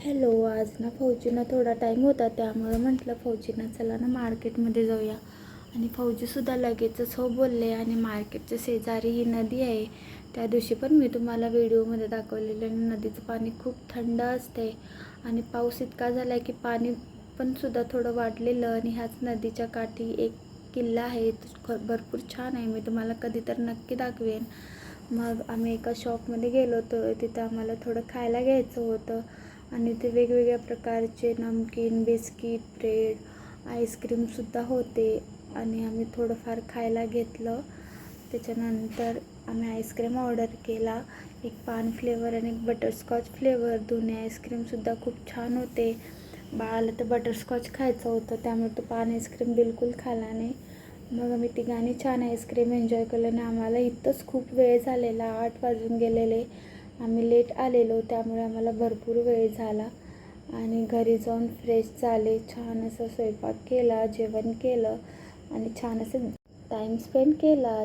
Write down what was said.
Hello, आज ना फौजींना थोडा टाईम होता, त्यामुळं म्हटलं फौजींना चला ना मार्केटमध्ये जाऊया. आणि फौजीसुद्धा लगेचच हो बोलले. आणि मार्केटच्या शेजारी ही नदी आहे. त्या दिवशी पण मी तुम्हाला व्हिडिओमध्ये दाखवलेलं. आणि नदीचं पाणी खूप थंड असते. आणि पाऊस इतका झाला आहे की पाणी पण सुद्धा थोडं वाढलेलं. आणि ह्याच नदीच्या काठी एक किल्ला आहे, तो भरपूर छान आहे. मी तुम्हाला कधी तर नक्की दाखवेन. मग आम्ही एका शॉपमध्ये गेलो होतो, तिथं आम्हाला थोडं खायला घ्यायचं होतं. आणि ते वेगवेगळ्या प्रकारचे नमकीन, बिस्किट, ब्रेड, आईस्क्रीमसुद्धा होते. आणि आम्ही थोडंफार खायला घेतलं. त्याच्यानंतर आम्ही आईस्क्रीम ऑर्डर केला, एक पान फ्लेवर आणि एक बटरस्कॉच फ्लेवर. दोन्ही आईस्क्रीमसुद्धा खूप छान होते. बाळाला तर बटरस्कॉच खायचं होतं, त्यामुळे तो पान आईस्क्रीम बिलकुल खाला नाही. मग आम्ही तिघांनी छान आईस्क्रीम एन्जॉय केलं. आणि आम्हाला इथंच खूप वेळ झालेला, 8 वाजून गेलेले. आम्ही लेट आलेलो, त्यामुळे आम्हाला भरपूर वेळ झाला. आणि घरी जाऊन फ्रेश झाले, छान असं स्वयंपाक केला, जेवण केलं आणि छान असं टाईम स्पेंड केला.